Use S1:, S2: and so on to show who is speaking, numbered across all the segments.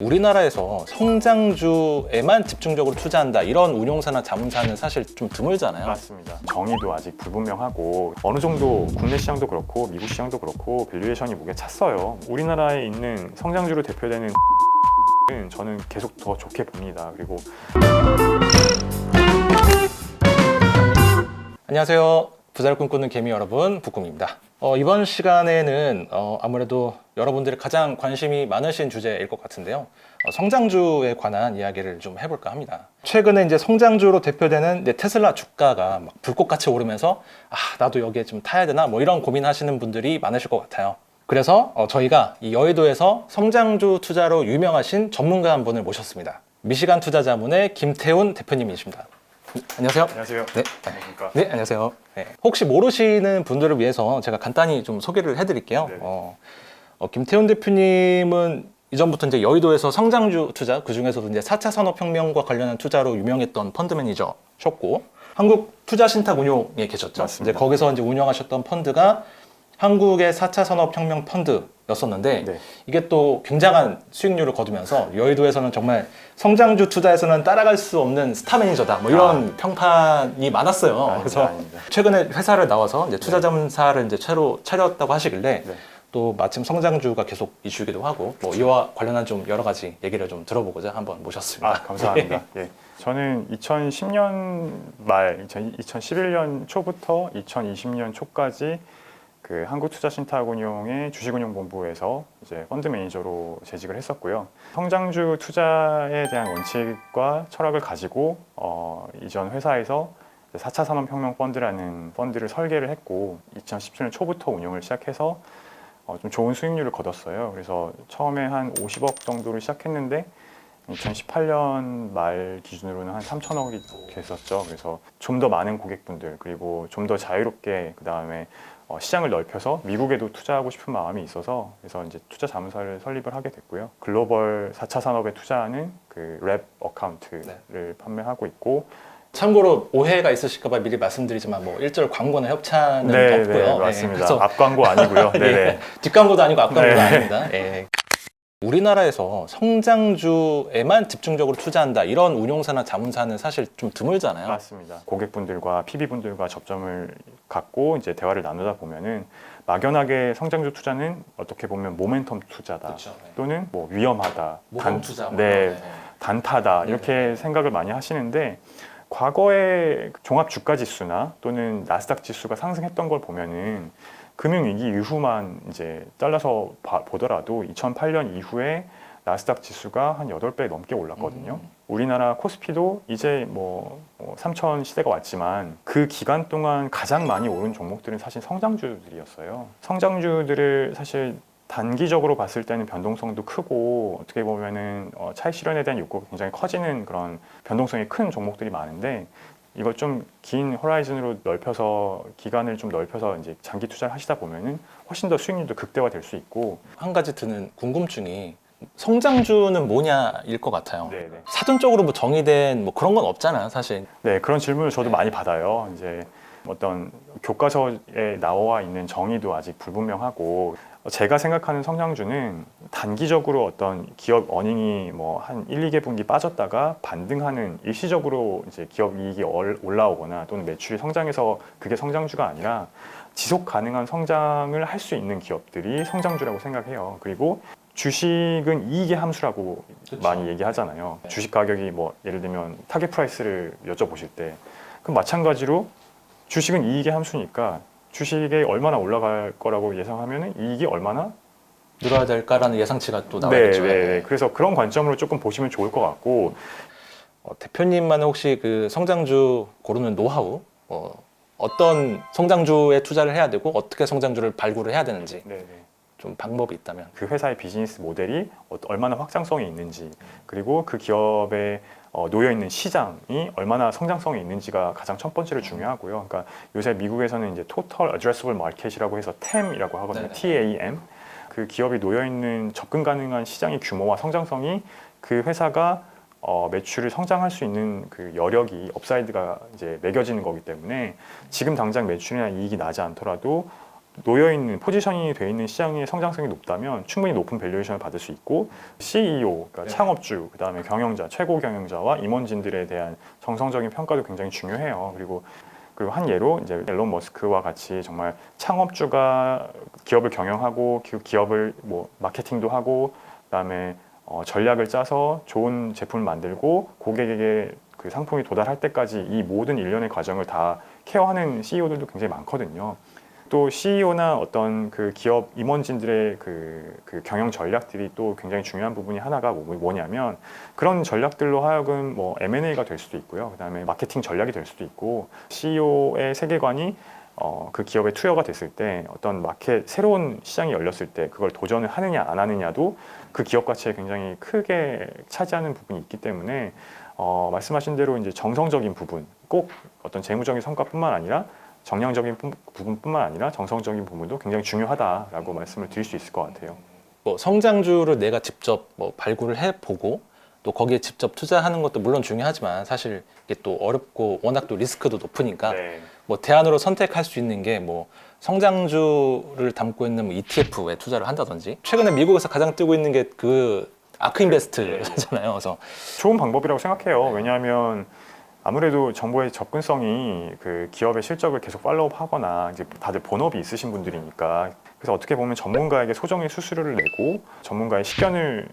S1: 우리나라에서 성장주에만 집중적으로 투자한다 이런 운용사나 자문사는 사실 좀 드물잖아요.
S2: 맞습니다. 정의도 아직 불분명하고 어느 정도 국내 시장도 그렇고 미국 시장도 그렇고 밸류에이션이 목에 찼어요. 우리나라에 있는 성장주로 대표되는 저는 계속 더 좋게 봅니다. 그리고
S1: 안녕하세요. 부자를 꿈꾸는 개미 여러분, 북꿈입니다. 이번 시간에는 아무래도 여러분들이 가장 관심이 많으신 주제일 것 같은데요. 성장주에 관한 이야기를 좀 해볼까 합니다. 최근에 이제 성장주로 대표되는 이제 테슬라 주가가 막 불꽃같이 오르면서 나도 여기에 좀 타야 되나 뭐 이런 고민하시는 분들이 많으실 것 같아요. 그래서 저희가 이 여의도에서 성장주 투자로 유명하신 전문가 한 분을 모셨습니다. 미시간 투자자문의 김태훈 대표님이십니다. 안녕하세요.
S2: 안녕하세요.
S1: 네.
S2: 안녕하십니까.
S1: 네, 안녕하세요. 네. 혹시 모르시는 분들을 위해서 제가 간단히 좀 소개를 해드릴게요.
S2: 네.
S1: 김태훈 대표님은 이전부터 이제 여의도에서 성장주 투자, 그 중에서도 이제 4차 산업혁명과 관련한 투자로 유명했던 펀드 매니저셨고, 한국 투자신탁운용에 계셨죠.
S2: 맞습니다.
S1: 이제 거기서 이제 운영하셨던 펀드가 한국의 4차 산업혁명 펀드였었는데,
S2: 네.
S1: 이게 또 굉장한 수익률을 거두면서 여의도에서는 정말 성장주 투자에서는 따라갈 수 없는 스타 매니저다 뭐 이런 평판이 많았어요. 그래서
S2: 아닙니다.
S1: 최근에 회사를 나와서 이제 투자자문사를 이제 새로 차렸다고 하시길래
S2: 네.
S1: 또 마침 성장주가 계속 이슈이기도 하고 뭐 이와 관련한 좀 여러 가지 얘기를 좀 들어보고자 한번 모셨습니다.
S2: 감사합니다. 예. 저는 2010년 말, 2011년 초부터 2020년 초까지 그 한국투자신탁운용의 주식운용본부에서 이제 펀드 매니저로 재직을 했었고요. 성장주 투자에 대한 원칙과 철학을 가지고 이전 회사에서 4차 산업혁명 펀드라는 펀드를 설계를 했고 2017년 초부터 운영을 시작해서 좀 좋은 수익률을 거뒀어요. 그래서 처음에 한 50억 정도로 시작했는데 2018년 말 기준으로는 한 3천억이 됐었죠. 그래서 좀 더 많은 고객분들 그리고 좀 더 자유롭게 그 다음에 시장을 넓혀서 미국에도 투자하고 싶은 마음이 있어서 그래서 이제 투자 자문사를 설립을 하게 됐고요. 글로벌 4차 산업에 투자하는 그 랩 어카운트를 판매하고 있고
S1: 참고로 오해가 있으실까봐 미리 말씀드리지만 뭐 일절 광고나 협찬은 없고요.
S2: 네, 맞습니다.
S1: 그래서
S2: 앞 광고 아니고요. 네네.
S1: 뒷광고도 아니고 앞광고도
S2: 네.
S1: 아닙니다. 우리나라에서 성장주에만 집중적으로 투자한다 이런 운용사나 자문사는 사실 좀 드물잖아요.
S2: 맞습니다. 고객분들과 PB분들과 접점을 갖고 이제 대화를 나누다 보면은 막연하게 성장주 투자는 어떻게 보면 모멘텀 투자다
S1: 그렇죠. 네.
S2: 또는 뭐 위험하다,
S1: 모범 투자,
S2: 단타다 이렇게 생각을 많이 하시는데 과거에 종합 주가 지수나 또는 나스닥 지수가 상승했던 걸 보면은 금융위기 이후만 이제 잘라서 보더라도 2008년 이후에 나스닥 지수가 한 8배 넘게 올랐거든요. 우리나라 코스피도 이제 뭐 3천 시대가 왔지만 그 기간 동안 가장 많이 오른 종목들은 사실 성장주들이었어요. 성장주들을 사실 단기적으로 봤을 때는 변동성도 크고 어떻게 보면은 차익 실현에 대한 욕구가 굉장히 커지는 그런 변동성이 큰 종목들이 많은데 이걸 좀 긴 호라이즌으로 넓혀서 기간을 좀 넓혀서 이제 장기 투자를 하시다 보면은 훨씬 더 수익률도 극대화될 수 있고
S1: 한 가지 드는 궁금증이 성장주는 뭐냐일 것 같아요.
S2: 네네.
S1: 사전적으로 뭐 정의된 뭐 그런 건 없잖아요, 사실.
S2: 네, 그런 질문을 저도 많이 받아요. 이제 어떤 교과서에 나와 있는 정의도 아직 불분명하고 제가 생각하는 성장주는 단기적으로 어떤 기업 어닝이 뭐 한 1, 2개 분기 빠졌다가 반등하는 일시적으로 이제 기업 이익이 올라오거나 또는 매출이 성장해서 그게 성장주가 아니라 지속 가능한 성장을 할 수 있는 기업들이 성장주라고 생각해요. 그리고 주식은 이익의 함수라고
S1: 그쵸.
S2: 많이 얘기하잖아요.
S1: 네.
S2: 주식 가격이 뭐 예를 들면 타겟 프라이스를 여쭤보실 때 그럼 마찬가지로 주식은 이익의 함수니까 주식이 얼마나 올라갈 거라고 예상하면 이익이 얼마나
S1: 늘어야 될까라는 예상치가 또 나와야겠죠.
S2: 네. 그래서 그런 관점으로 조금 보시면 좋을 것 같고
S1: 대표님만의 혹시 그 성장주 고르는 노하우, 어떤 성장주에 투자를 해야 되고 어떻게 성장주를 발굴을 해야 되는지 좀 방법이 있다면.
S2: 그 회사의 비즈니스 모델이 얼마나 확장성이 있는지 그리고 그 기업의 놓여 있는 시장이 얼마나 성장성이 있는지가 가장 첫 번째로 중요하고요. 그러니까 요새 미국에서는 이제 Total Addressable Market이라고 해서 TAM이라고 하거든요.
S1: 네네.
S2: TAM. 그 기업이 놓여 있는 접근 가능한 시장의 규모와 성장성이 그 회사가 매출을 성장할 수 있는 그 여력이 업사이드가 이제 매겨지는 거기 때문에 지금 당장 매출이나 이익이 나지 않더라도 놓여 있는 포지션이 돼 있는 시장의 성장성이 높다면 충분히 높은 밸류에이션을 받을 수 있고 CEO, 그러니까 창업주, 그다음에 경영자, 최고 경영자와 임원진들에 대한 정성적인 평가도 굉장히 중요해요. 그리고 한 예로 이제 앨런 머스크와 같이 정말 창업주가 기업을 경영하고 그 기업을 뭐 마케팅도 하고 그다음에 전략을 짜서 좋은 제품을 만들고 고객에게 그 상품이 도달할 때까지 이 모든 일련의 과정을 다 케어하는 CEO들도 굉장히 많거든요. 또 CEO나 어떤 그 기업 임원진들의 그 경영 전략들이 또 굉장히 중요한 부분이 하나가 뭐냐면 그런 전략들로 하여금 뭐 M&A가 될 수도 있고요. 그다음에 마케팅 전략이 될 수도 있고 CEO의 세계관이 그 기업에 투여가 됐을 때 어떤 새로운 시장이 열렸을 때 그걸 도전을 하느냐 안 하느냐도 그 기업 가치에 굉장히 크게 차지하는 부분이 있기 때문에 말씀하신 대로 이제 정성적인 부분, 꼭 어떤 재무적인 성과뿐만 아니라 정량적인 부분뿐만 아니라 정성적인 부분도 굉장히 중요하다라고 말씀을 드릴 수 있을 것 같아요.
S1: 뭐 성장주를 내가 직접 뭐 발굴을 해보고 또 거기에 직접 투자하는 것도 물론 중요하지만 사실 이게 또 어렵고 워낙 또 리스크도 높으니까
S2: 네.
S1: 뭐 대안으로 선택할 수 있는 게 뭐 성장주를 담고 있는 뭐 ETF에 투자를 한다든지 최근에 미국에서 가장 뜨고 있는 게 그 아크인베스트잖아요. 그래서
S2: 좋은 방법이라고 생각해요. 왜냐하면 아무래도 정보의 접근성이 그 기업의 실적을 계속 팔로우하거나 이제 다들 본업이 있으신 분들이니까 그래서 어떻게 보면 전문가에게 소정의 수수료를 내고 전문가의 식견을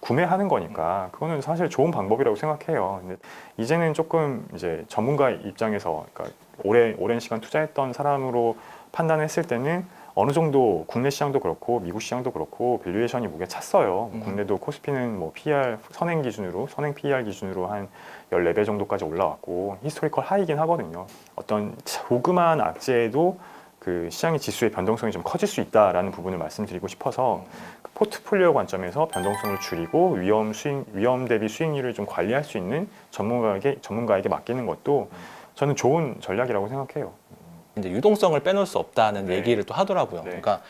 S2: 구매하는 거니까 그거는 사실 좋은 방법이라고 생각해요. 근데 이제는 조금 이제 전문가 입장에서 그러니까 오랜 시간 투자했던 사람으로 판단했을 때는 어느 정도 국내 시장도 그렇고 미국 시장도 그렇고 밸류에이션이 무게 찼어요. 국내도 코스피는 뭐 PER 선행 PER 기준으로 한 14배 정도까지 올라왔고 히스토리컬 하이긴 하거든요. 어떤 조그만 악재에도 그 시장의 지수의 변동성이 좀 커질 수 있다라는 부분을 말씀드리고 싶어서 그 포트폴리오 관점에서 변동성을 줄이고 위험 대비 수익률을 좀 관리할 수 있는 전문가에게 맡기는 것도 저는 좋은 전략이라고 생각해요.
S1: 이제 유동성을 빼놓을 수 없다는
S2: 네.
S1: 얘기를 또 하더라고요.
S2: 네.
S1: 그러니까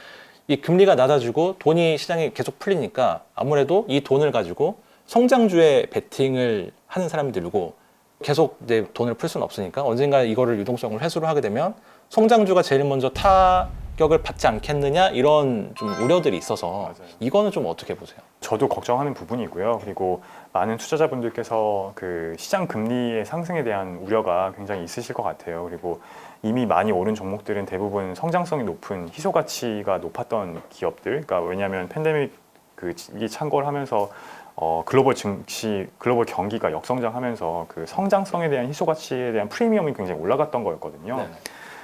S1: 이 금리가 낮아지고 돈이 시장에 계속 풀리니까 아무래도 이 돈을 가지고 성장주에 베팅을 하는 사람이 늘고 계속 이제 돈을 풀 수는 없으니까 언젠가 이거를 유동성을 회수를 하게 되면 성장주가 제일 먼저 타격을 받지 않겠느냐 이런 좀 우려들이 있어서
S2: 맞아요.
S1: 이거는 좀 어떻게 보세요?
S2: 저도 걱정하는 부분이고요. 그리고 많은 투자자분들께서 그 시장 금리의 상승에 대한 우려가 굉장히 있으실 것 같아요. 그리고 이미 많이 오른 종목들은 대부분 성장성이 높은 희소 가치가 높았던 기업들. 그러니까 왜냐하면 팬데믹 이 창궐 하면서 글로벌 증시, 글로벌 경기가 역성장하면서 그 성장성에 대한 희소 가치에 대한 프리미엄이 굉장히 올라갔던 거였거든요.
S1: 네네.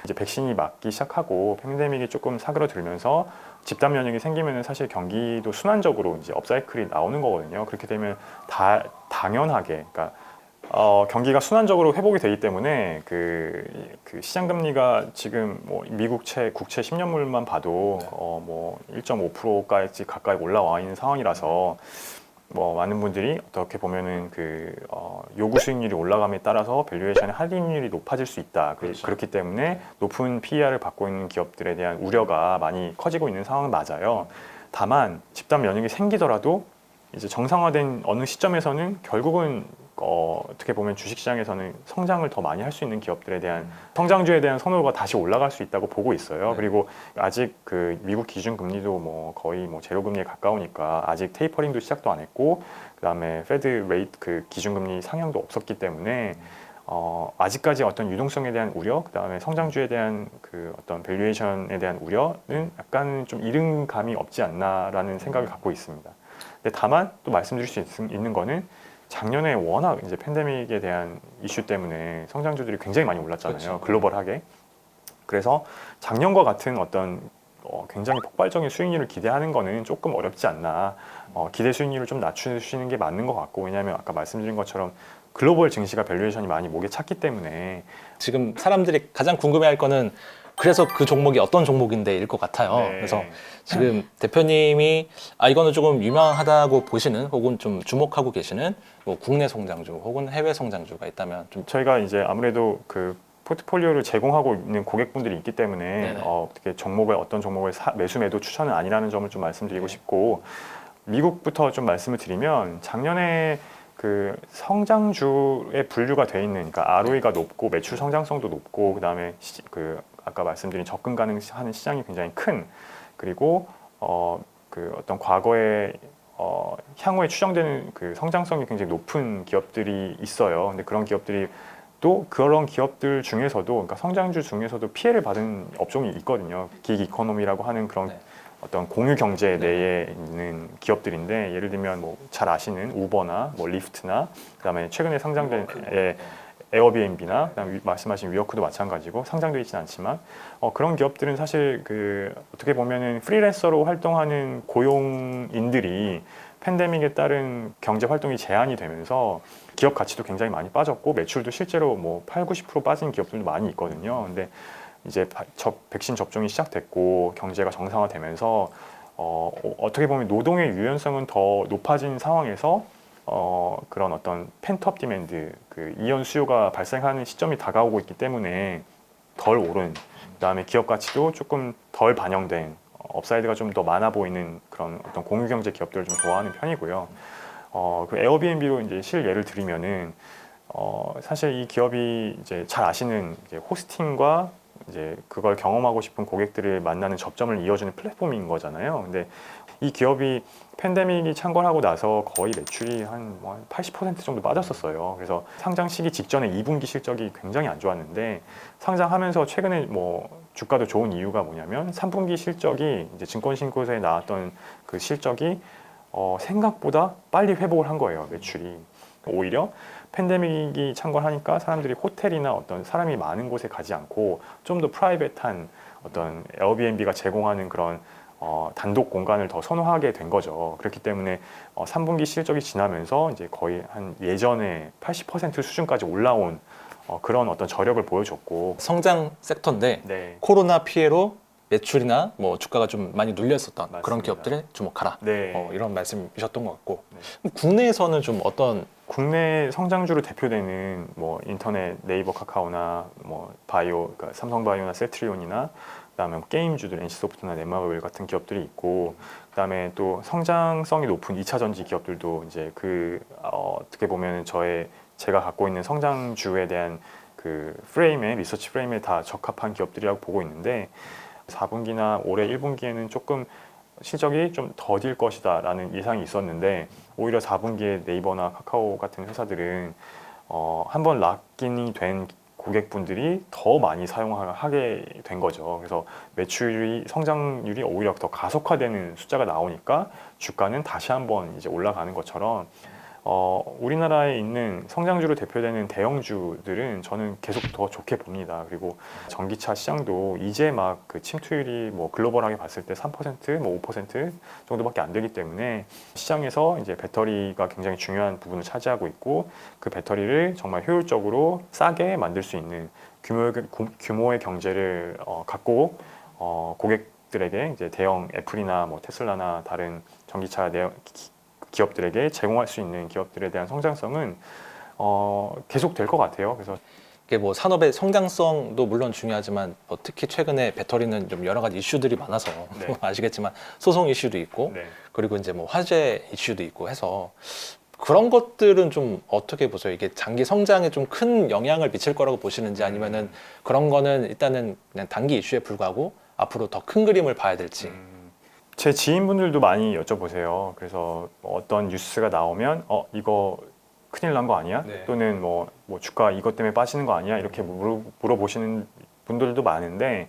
S2: 이제 백신이 맞기 시작하고 팬데믹이 조금 사그러들면서 집단 면역이 생기면은 사실 경기도 순환적으로 이제 업사이클이 나오는 거거든요. 그렇게 되면 당연하게, 그러니까 경기가 순환적으로 회복이 되기 때문에 그 시장 금리가 지금 뭐 미국 국채 10년물만 봐도 뭐 1.5%까지 가까이 올라와 있는 상황이라서 뭐 많은 분들이 어떻게 보면은 요구 수익률이 올라감에 따라서 밸류에이션의 할인율이 높아질 수 있다.
S1: 그렇죠.
S2: 그렇기 때문에 높은 PER을 받고 있는 기업들에 대한 우려가 많이 커지고 있는 상황은 맞아요. 다만 집단 면역이 생기더라도 이제 정상화된 어느 시점에서는 결국은 어떻게 보면 주식시장에서는 성장을 더 많이 할 수 있는 기업들에 대한 성장주에 대한 선호가 다시 올라갈 수 있다고 보고 있어요.
S1: 네.
S2: 그리고 아직 그 미국 기준 금리도 뭐 거의 뭐 제로 금리에 가까우니까 아직 테이퍼링도 시작도 안 했고 그다음에 페드 레이트 그 기준 금리 상향도 없었기 때문에 아직까지 어떤 유동성에 대한 우려, 그다음에 성장주에 대한 그 어떤 밸류에이션에 대한 우려는 약간 좀 이른 감이 없지 않나라는 생각을 갖고 있습니다. 근데 다만 또 말씀드릴 수 있는 거는 작년에 워낙 이제 팬데믹에 대한 이슈 때문에 성장주들이 굉장히 많이 올랐잖아요.
S1: 그렇죠.
S2: 글로벌하게. 그래서 작년과 같은 어떤 굉장히 폭발적인 수익률을 기대하는 거는 조금 어렵지 않나. 기대 수익률을 좀 낮추시는 게 맞는 것 같고, 왜냐하면 아까 말씀드린 것처럼 글로벌 증시가 밸류에이션이 많이 목에 찼기 때문에
S1: 지금 사람들이 가장 궁금해할 거는 그래서 그 종목이 어떤 종목인데일 것 같아요.
S2: 네.
S1: 그래서 지금 대표님이 이거는 조금 유명하다고 보시는 혹은 좀 주목하고 계시는 뭐 국내 성장주 혹은 해외 성장주가 있다면 좀
S2: 저희가 이제 아무래도 그 포트폴리오를 제공하고 있는 고객분들이 있기 때문에
S1: 네네.
S2: 어떻게 어떤 종목을 매수 매도 추천은 아니라는 점을 좀 말씀드리고 싶고 미국부터 좀 말씀을 드리면 작년에 그 성장주에 분류가 돼 있는 그러니까 ROE가 높고 매출 성장성도 높고 그다음에 그 아까 말씀드린 접근 가능한 시장이 굉장히 큰, 그리고 그 어떤 과거에 향후에 추정되는 그 성장성이 굉장히 높은 기업들이 있어요. 근데 그런 기업들이 또 그런 기업들 중에서도, 그러니까 성장주 중에서도 피해를 받은 업종이 있거든요. 기기 이코노미라고 하는 그런
S1: 네.
S2: 어떤 공유 경제
S1: 네.
S2: 내에 있는 기업들인데, 예를 들면 뭐 잘 아시는 우버나 뭐 리프트나, 그다음에 최근에 상장된 에어비앤비나, 그다음 말씀하신 위워크도 마찬가지고 상장되어 있지는 않지만 그런 기업들은 사실 그 어떻게 보면은 프리랜서로 활동하는 고용인들이 팬데믹에 따른 경제 활동이 제한이 되면서 기업 가치도 굉장히 많이 빠졌고 매출도 실제로 뭐 8, 90% 빠진 기업들도 많이 있거든요. 근데 이제 백신 접종이 시작됐고 경제가 정상화되면서 어떻게 보면 노동의 유연성은 더 높아진 상황에서 그런 어떤 펜트업 디맨드, 그 이연 수요가 발생하는 시점이 다가오고 있기 때문에 덜 오른, 그다음에 기업 가치도 조금 덜 반영된, 업사이드가 좀 더 많아 보이는 그런 어떤 공유 경제 기업들을 좀 좋아하는 편이고요. 그 에어비앤비로 이제 예를 들면은 사실 이 기업이 이제 잘 아시는 이제 호스팅과 이제 그걸 경험하고 싶은 고객들을 만나는 접점을 이어주는 플랫폼인 거잖아요. 근데 이 기업이 팬데믹이 창궐하고 나서 거의 매출이 한 80% 정도 빠졌었어요. 그래서 상장 시기 직전에 2분기 실적이 굉장히 안 좋았는데, 상장하면서 최근에 뭐 주가도 좋은 이유가 뭐냐면 3분기 실적이 이제 증권신고서에 나왔던 그 실적이 생각보다 빨리 회복을 한 거예요, 매출이. 오히려 팬데믹이 창궐하니까 사람들이 호텔이나 어떤 사람이 많은 곳에 가지 않고 좀 더 프라이빗한 어떤 에어비앤비가 제공하는 그런 단독 공간을 더 선호하게 된 거죠. 그렇기 때문에 3분기 실적이 지나면서 이제 거의 한 예전에 80% 수준까지 올라온 그런 어떤 저력을 보여줬고.
S1: 성장 섹터인데
S2: 네.
S1: 코로나 피해로 매출이나 뭐 주가가 좀 많이 눌렸었던
S2: 맞습니다.
S1: 그런 기업들에 주목하라.
S2: 네.
S1: 이런 말씀이셨던 것 같고,
S2: 네.
S1: 그럼 국내에서는 좀 어떤
S2: 국내 성장주로 대표되는 뭐 인터넷, 네이버, 카카오나 뭐 바이오, 그러니까 삼성바이오나 셀트리온이나, 그다음에 뭐 게임주들 NC소프트나 넷마블 같은 기업들이 있고, 그다음에 또 성장성이 높은 2차 전지 기업들도 이제 어떻게 보면 제가 갖고 있는 성장주에 대한 그 리서치 프레임에 다 적합한 기업들이라고 보고 있는데, 4분기나 올해 1분기에는 조금 실적이 좀 더딜 것이다라는 예상이 있었는데, 오히려 4분기에 네이버나 카카오 같은 회사들은 한번 락인이 된 고객분들이 더 많이 사용하게 된 거죠. 그래서 성장률이 오히려 더 가속화되는 숫자가 나오니까 주가는 다시 한번 이제 올라가는 것처럼, 우리나라에 있는 성장주로 대표되는 대형주들은 저는 계속 더 좋게 봅니다. 그리고 전기차 시장도 이제 막 그 침투율이 뭐 글로벌하게 봤을 때 3%, 뭐 5% 정도밖에 안 되기 때문에 시장에서 이제 배터리가 굉장히 중요한 부분을 차지하고 있고, 그 배터리를 정말 효율적으로 싸게 만들 수 있는 규모의 경제를 갖고 고객들에게 이제 대형 애플이나 뭐 테슬라나 다른 전기차 기업들에게 제공할 수 있는 기업들에 대한 성장성은 계속 될 것 같아요. 그래서
S1: 이게 뭐 산업의 성장성도 물론 중요하지만 뭐 특히 최근에 배터리는 좀 여러 가지 이슈들이 많아서
S2: 네.
S1: 아시겠지만 소송 이슈도 있고
S2: 네.
S1: 그리고 이제 뭐 화재 이슈도 있고 해서 그런 것들은 좀 어떻게 보세요? 이게 장기 성장에 좀 큰 영향을 미칠 거라고 보시는지, 아니면은 그런 거는 일단은 그냥 단기 이슈에 불과하고 앞으로 더 큰 그림을 봐야 될지.
S2: 제 지인분들도 많이 여쭤보세요. 그래서 어떤 뉴스가 나오면 이거 큰일 난 거 아니야?
S1: 네.
S2: 또는 뭐 주가 이것 때문에 빠지는 거 아니야? 이렇게 물어보시는 분들도 많은데,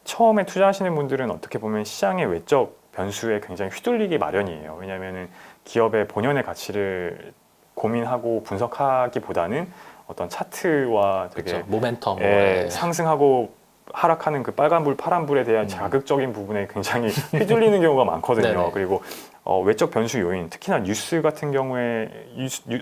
S2: 처음에 투자하시는 분들은 어떻게 보면 시장의 외적 변수에 굉장히 휘둘리기 마련이에요. 왜냐하면 기업의 본연의 가치를 고민하고 분석하기보다는 어떤 차트와 되게
S1: 그렇죠. 모멘텀.
S2: 상승하고 하락하는 그 빨간불, 파란불에 대한 자극적인 부분에 굉장히 휘둘리는 경우가 많거든요.
S1: 네네.
S2: 그리고 외적 변수 요인, 특히나 뉴스 같은 경우에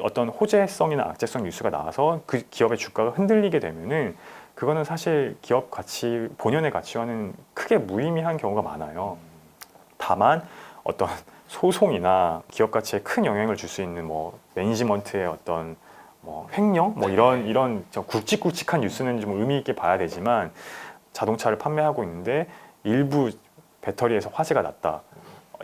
S2: 어떤 호재성이나 악재성 뉴스가 나와서 그 기업의 주가가 흔들리게 되면은 그거는 사실 기업 가치, 본연의 가치와는 크게 무의미한 경우가 많아요. 다만 어떤 소송이나 기업 가치에 큰 영향을 줄 수 있는 뭐 매니지먼트의 어떤 뭐 횡령, 뭐 이런 굵직굵직한 뉴스는 좀 의미 있게 봐야 되지만, 자동차를 판매하고 있는데 일부 배터리에서 화재가 났다.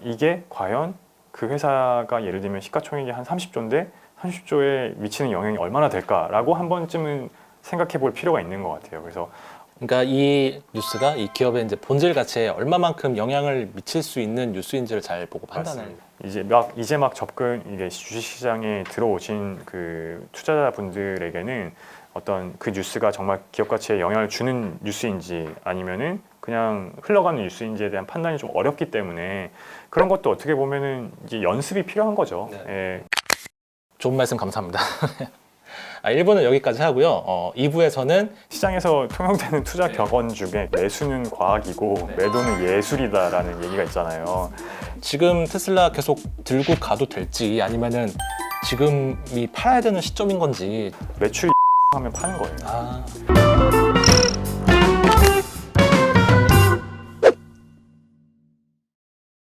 S2: 이게 과연 그 회사가 예를 들면 시가총액이 한 30조인데 30조에 미치는 영향이 얼마나 될까라고 한 번쯤은 생각해 볼 필요가 있는 것 같아요. 그래서
S1: 그러니까 이 뉴스가 이 기업의 이제 본질 가치에 얼마만큼 영향을 미칠 수 있는 뉴스인지를 잘 보고 판단을.
S2: 맞습니다. 이제 막 접근 이게 주식시장에 들어오신 그 투자자분들에게는 어떤 그 뉴스가 정말 기업 가치에 영향을 주는 뉴스인지 아니면은 그냥 흘러가는 뉴스인지에 대한 판단이 좀 어렵기 때문에 그런 것도 어떻게 보면은 이제 연습이 필요한 거죠.
S1: 네.
S2: 예.
S1: 좋은 말씀 감사합니다. 1부는 여기까지 하고요. 2부에서는
S2: 시장에서 통용되는 투자 격언 중에 매수는 과학이고 매도는 예술이다라는 얘기가 있잖아요.
S1: 지금 테슬라 계속 들고 가도 될지 아니면은 지금이 팔아야 되는 시점인 건지.
S2: 매출이 하면 파는 거예요.
S1: 아.